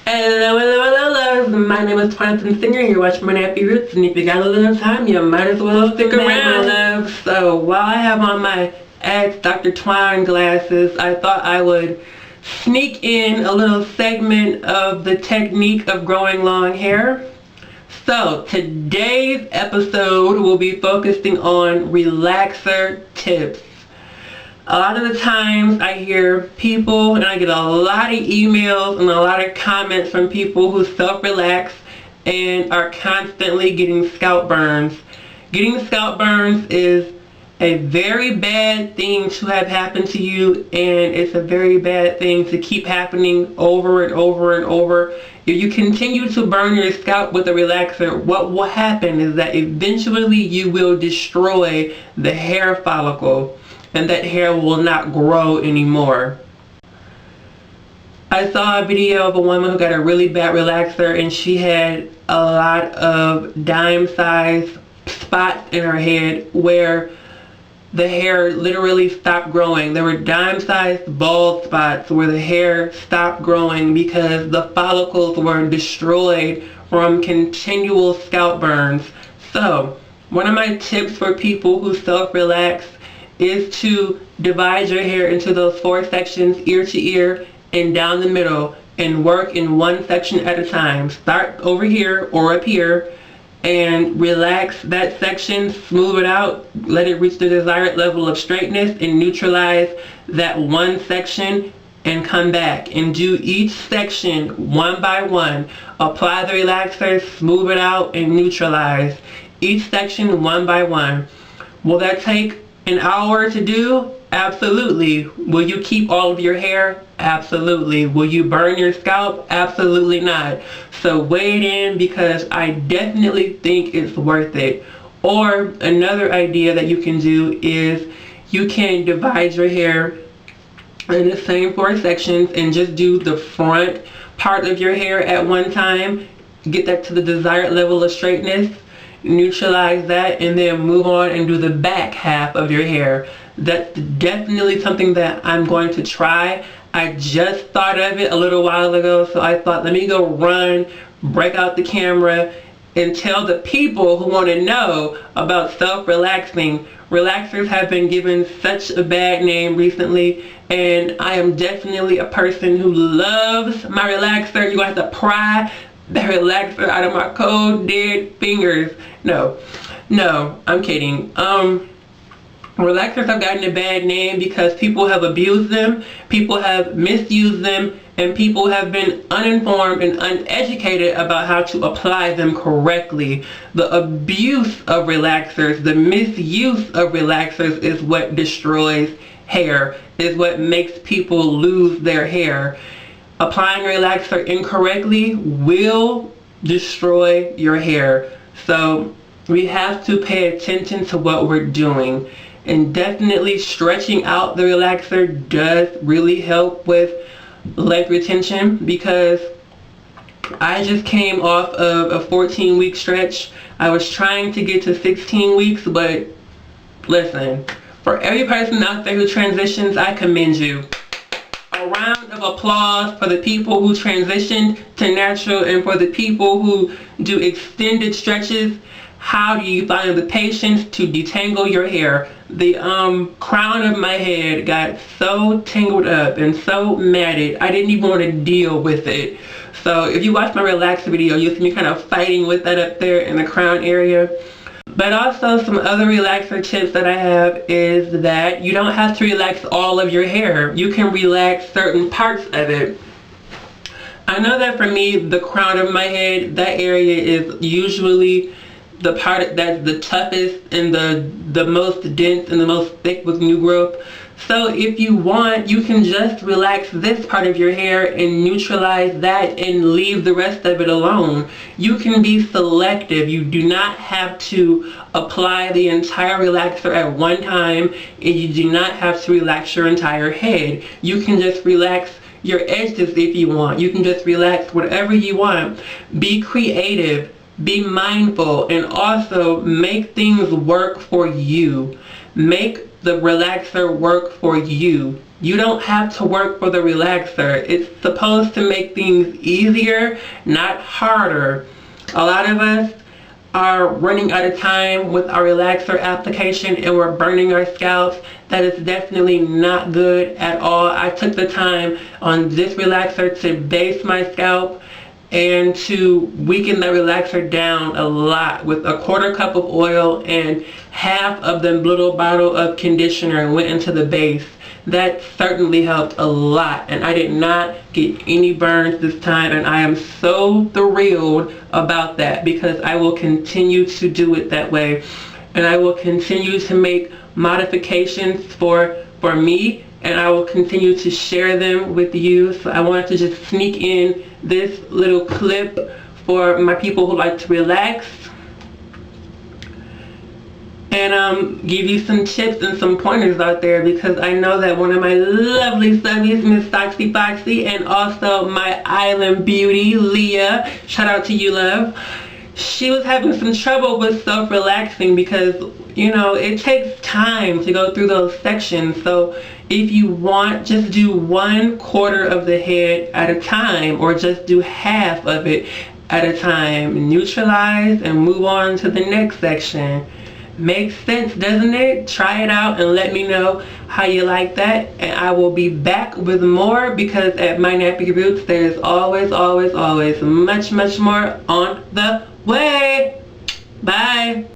Hello, hello, hello, hello. My name is Twanson Singer. You're watching my Nappy Roots, and if you got a little time, you might as well stick around, my love. So while I have on my Ask Dr. Twine glasses, I thought I would sneak in a little segment of the technique of growing long hair. So today's episode will be focusing on relaxer tips. A lot of the times I hear people, and I get a lot of emails and a lot of comments from people who self-relax and are constantly getting scalp burns. Getting scalp burns is a very bad thing to have happen to you, and it's a very bad thing to keep happening over and over and over. If you continue to burn your scalp with a relaxer, what will happen is that eventually you will destroy the hair follicle, and that hair will not grow anymore. I saw a video of a woman who got a really bad relaxer, and she had a lot of dime-sized spots in her head where the hair literally stopped growing. There were dime-sized bald spots where the hair stopped growing because the follicles were destroyed from continual scalp burns. So, one of my tips for people who self-relax is to divide your hair into those 4 sections, ear to ear and down the middle, and work in one section at a time. Start over here or up here and relax that section, smooth it out, let it reach the desired level of straightness, and neutralize that one section, and come back and do each section one by one. Apply the relaxer, smooth it out, and neutralize each section one by one. Will that take an hour to do? Absolutely. Will you keep all of your hair? Absolutely. Will you burn your scalp? Absolutely not. So wait in, because I definitely think it's worth it. Or another idea that you can do is you can divide your hair in the same 4 sections and just do the front part of your hair at one time. Get that to the desired level of straightness. Neutralize that, and then move on and do the back half of your hair. That's definitely something that I'm going to try. I just thought of it a little while ago, so I thought, let me go run, break out the camera, and tell the people who want to know about self-relaxing. Relaxers have been given such a bad name recently, and I am definitely a person who loves my relaxer. You're going to have to pry the relaxer out of my cold dead fingers. No, I'm kidding. Relaxers have gotten a bad name because people have abused them, people have misused them, and people have been uninformed and uneducated about how to apply them correctly. The abuse of relaxers, the misuse of relaxers is what destroys hair, is what makes people lose their hair. Applying a relaxer incorrectly will destroy your hair. So we have to pay attention to what we're doing. And definitely stretching out the relaxer does really help with length retention, because I just came off of a 14-week stretch. I was trying to get to 16 weeks, but listen, for every person out there who transitions, I commend you. A round of applause for the people who transitioned to natural, and for the people who do extended stretches. How do you find the patience to detangle your hair? The crown of my head got so tangled up and so matted, I didn't even want to deal with it. So if you watch my relaxer video, you'll see me kind of fighting with that up there in the crown area. But also some other relaxer tips that I have is that you don't have to relax all of your hair. You can relax certain parts of it. I know that for me, the crown of my head, that area is usually the part that's the toughest and the most dense and the most thick with new growth. So if you want, you can just relax this part of your hair and neutralize that and leave the rest of it alone. You can be selective. You do not have to apply the entire relaxer at one time, and you do not have to relax your entire head. You can just relax your edges if you want. You can just relax whatever you want. Be creative. Be mindful, and also make things work for you. Make the relaxer work for you. You don't have to work for the relaxer. It's supposed to make things easier, not harder. A lot of us are running out of time with our relaxer application and we're burning our scalps. That is definitely not good at all. I took the time on this relaxer to base my scalp and to weaken the relaxer down a lot with a 1/4 cup of oil and half of the little bottle of conditioner and went into the base. That certainly helped a lot, and I did not get any burns this time, and I am so thrilled about that because I will continue to do it that way, and I will continue to make modifications for me, and I will continue to share them with you. So I wanted to just sneak in this little clip for my people who like to relax and give you some tips and some pointers out there, because I know that one of my lovely subbies, Miss Foxy Foxy, and also my island beauty, Leah, shout out to you, love, she was having some trouble with self-relaxing because, you know, it takes time to go through those sections. So if you want, just do 1/4 of the head at a time, or just do half of it at a time. Neutralize and move on to the next section. Makes sense, doesn't it? Try it out and let me know how you like that, and I will be back with more, because at My Nappy Roots there's always much more on the way. Bye.